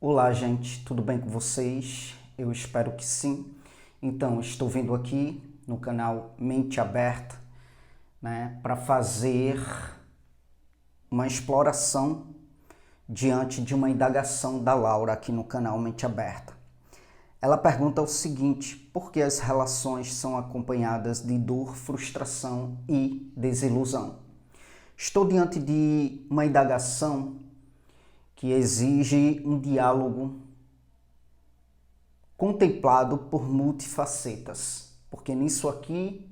Olá, gente, tudo bem com vocês? Eu espero que sim. Então, estou vindo aqui no canal Mente Aberta, para fazer uma exploração diante de uma indagação da Laura aqui no canal Mente Aberta. Ela pergunta o seguinte: por que as relações são acompanhadas de dor, frustração e desilusão? Estou diante de uma indagação que exige um diálogo contemplado por multifacetas, porque nisso aqui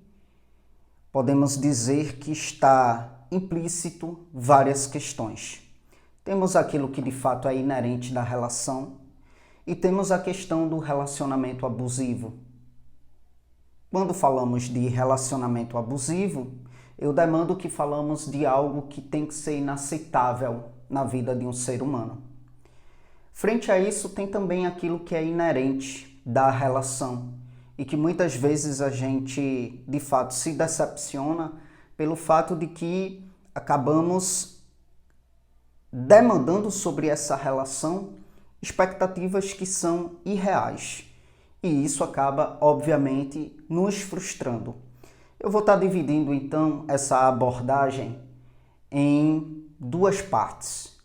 podemos dizer que está implícito várias questões. Temos aquilo que de fato é inerente da relação e temos a questão do relacionamento abusivo. Quando falamos de relacionamento abusivo, eu demando que falamos de algo que tem que ser inaceitável na vida de um ser humano. Frente a isso, tem também aquilo que é inerente da relação e que muitas vezes a gente, de fato, se decepciona pelo fato de que acabamos demandando sobre essa relação expectativas que são irreais. E isso acaba, obviamente, nos frustrando. Eu vou estar dividindo, então, essa abordagem em duas partes,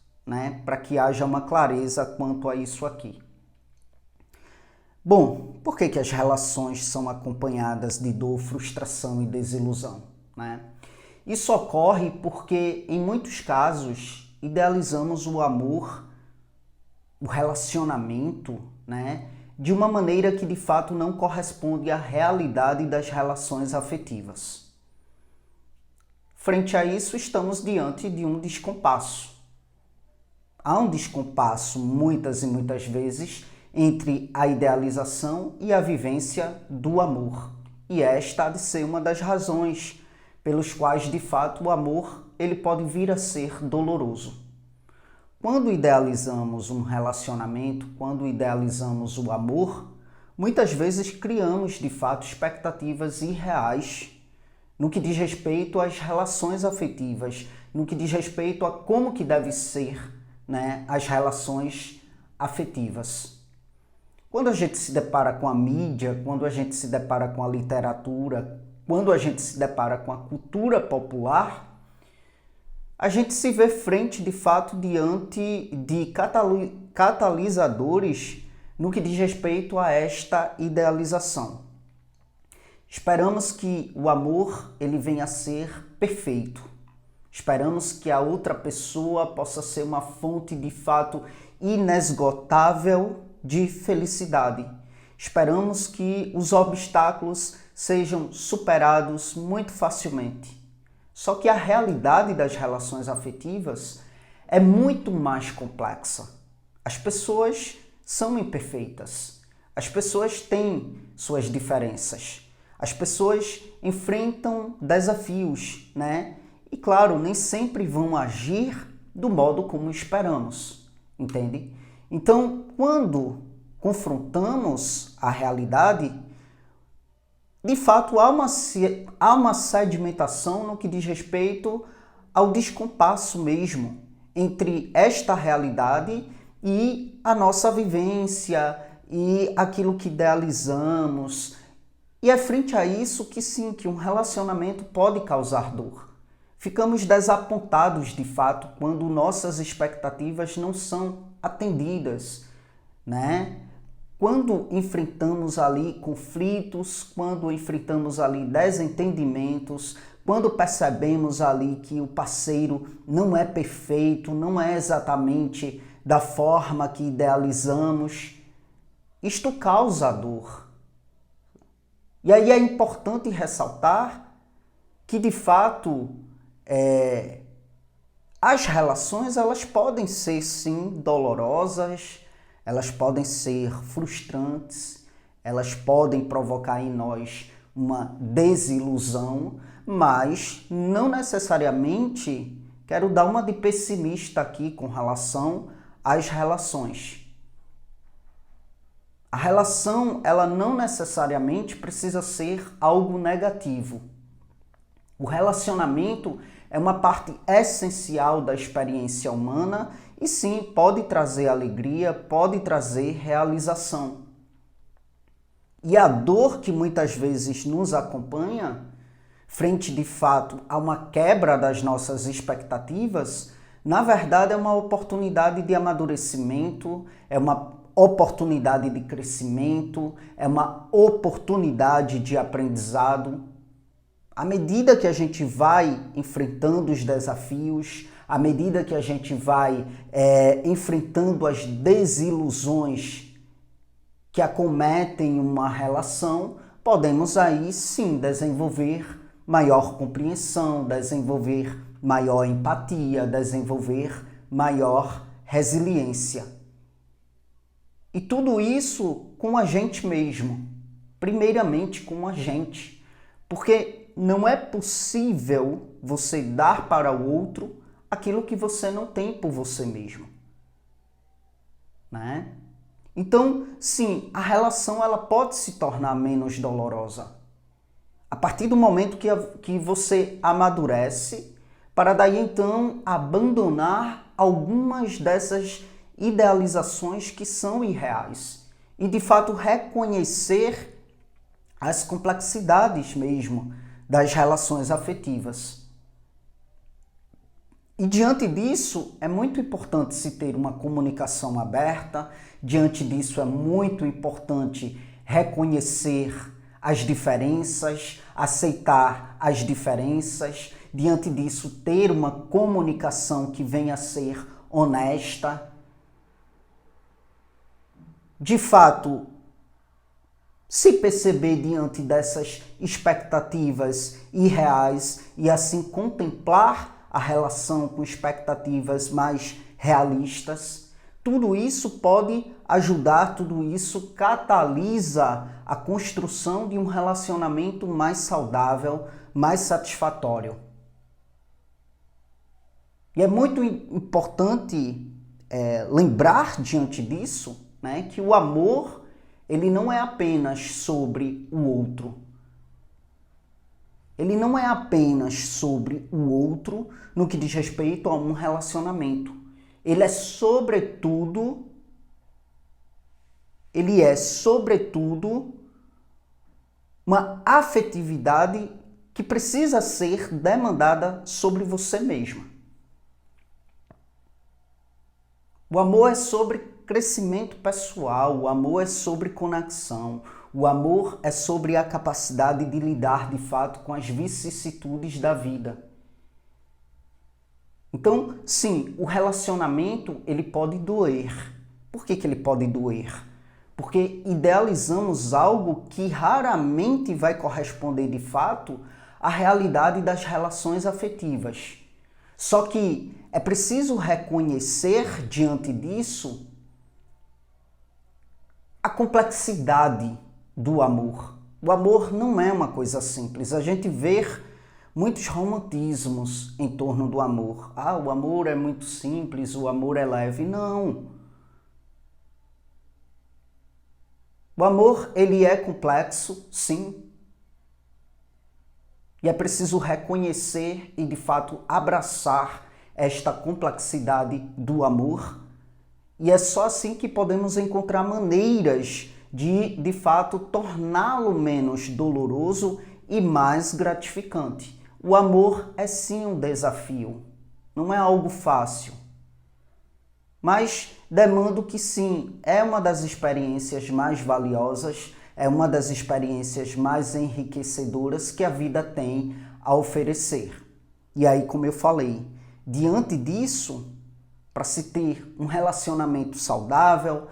para que haja uma clareza quanto a isso aqui. Bom, por que as relações são acompanhadas de dor, frustração e desilusão? Isso ocorre porque, em muitos casos, idealizamos o amor, o relacionamento, de uma maneira que de fato não corresponde à realidade das relações afetivas. Frente a isso, estamos diante de um descompasso. Há um descompasso, muitas e muitas vezes, entre a idealização e a vivência do amor. E esta há de ser uma das razões pelos quais, de fato, o amor ele pode vir a ser doloroso. Quando idealizamos um relacionamento, quando idealizamos o amor, muitas vezes criamos, de fato, expectativas irreais no que diz respeito às relações afetivas, no que diz respeito a como que deve ser, as relações afetivas. Quando a gente se depara com a mídia, quando a gente se depara com a literatura, quando a gente se depara com a cultura popular, a gente se vê frente, de fato, diante de catalisadores no que diz respeito a esta idealização. Esperamos que o amor ele venha a ser perfeito. Esperamos que a outra pessoa possa ser uma fonte, de fato, inesgotável de felicidade. Esperamos que os obstáculos sejam superados muito facilmente. Só que a realidade das relações afetivas é muito mais complexa. As pessoas são imperfeitas. As pessoas têm suas diferenças. As pessoas enfrentam desafios, E, claro, nem sempre vão agir do modo como esperamos, entende? Então, quando confrontamos a realidade, de fato, há uma sedimentação no que diz respeito ao descompasso mesmo entre esta realidade e a nossa vivência e aquilo que idealizamos. E é frente a isso que sim, que um relacionamento pode causar dor. Ficamos desapontados, de fato, quando nossas expectativas não são atendidas, Quando enfrentamos ali conflitos, quando enfrentamos ali desentendimentos, quando percebemos ali que o parceiro não é perfeito, não é exatamente da forma que idealizamos, isto causa dor. E aí é importante ressaltar que, de fato, as relações elas podem ser, sim, dolorosas, elas podem ser frustrantes, elas podem provocar em nós uma desilusão, mas não necessariamente quero dar uma de pessimista aqui com relação às relações. A relação, ela não necessariamente precisa ser algo negativo. O relacionamento é uma parte essencial da experiência humana e sim, pode trazer alegria, pode trazer realização. E a dor que muitas vezes nos acompanha, frente de fato a uma quebra das nossas expectativas, na verdade é uma oportunidade de amadurecimento, é uma oportunidade de crescimento, é uma oportunidade de aprendizado. À medida que a gente vai enfrentando os desafios, à medida que a gente vai enfrentando as desilusões que acometem uma relação, podemos aí sim desenvolver maior compreensão, desenvolver maior empatia, desenvolver maior resiliência. E tudo isso com a gente mesmo, primeiramente com a gente, porque não é possível você dar para o outro aquilo que você não tem por você mesmo, né? Então, sim, a relação ela pode se tornar menos dolorosa a partir do momento que você amadurece, para daí então abandonar algumas dessas idealizações que são irreais e de fato reconhecer as complexidades mesmo das relações afetivas. E diante disso, é muito importante se ter uma comunicação aberta, diante disso é muito importante reconhecer as diferenças, aceitar as diferenças, diante disso ter uma comunicação que venha a ser honesta. De fato, se perceber diante dessas expectativas irreais e assim contemplar a relação com expectativas mais realistas, tudo isso pode ajudar, tudo isso catalisa a construção de um relacionamento mais saudável, mais satisfatório. E é muito importante lembrar diante disso, né, que o amor ele não é apenas sobre o outro. Ele não é apenas sobre o outro no que diz respeito a um relacionamento. Ele é sobretudo uma afetividade que precisa ser demandada sobre você mesma. O amor é sobre crescimento pessoal, o amor é sobre conexão, o amor é sobre a capacidade de lidar de fato com as vicissitudes da vida. Então, sim, o relacionamento ele pode doer. Por que ele pode doer? Porque idealizamos algo que raramente vai corresponder de fato à realidade das relações afetivas. Só que é preciso reconhecer diante disso a complexidade do amor. O amor não é uma coisa simples. A gente vê muitos romantismos em torno do amor. Ah, o amor é muito simples, o amor é leve. Não. O amor, ele é complexo, sim. E é preciso reconhecer e, de fato, abraçar esta complexidade do amor. E é só assim que podemos encontrar maneiras de fato, torná-lo menos doloroso e mais gratificante. O amor é sim um desafio, não é algo fácil. Mas demando que sim, é uma das experiências mais valiosas, é uma das experiências mais enriquecedoras que a vida tem a oferecer. E aí, como eu falei, diante disso, para se ter um relacionamento saudável,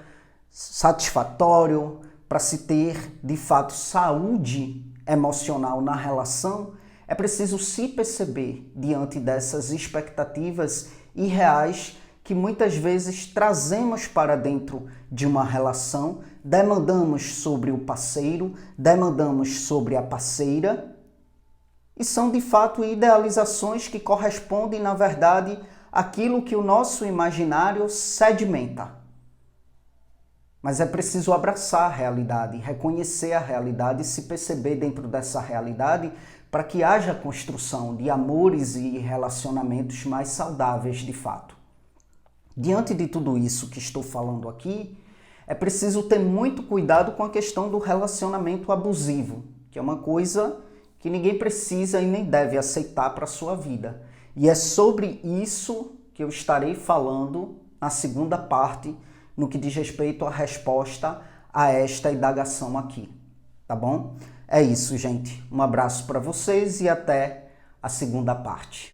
satisfatório, para se ter, de fato, saúde emocional na relação, é preciso se perceber diante dessas expectativas irreais que muitas vezes trazemos para dentro de uma relação, demandamos sobre o parceiro, demandamos sobre a parceira, e são, de fato, idealizações que correspondem, na verdade, àquilo que o nosso imaginário sedimenta. Mas é preciso abraçar a realidade, reconhecer a realidade e se perceber dentro dessa realidade para que haja construção de amores e relacionamentos mais saudáveis de fato. Diante de tudo isso que estou falando aqui, é preciso ter muito cuidado com a questão do relacionamento abusivo, que é uma coisa que ninguém precisa e nem deve aceitar para a sua vida. E é sobre isso que eu estarei falando na segunda parte, no que diz respeito à resposta a esta indagação aqui, tá bom? É isso, gente. Um abraço para vocês e até a segunda parte.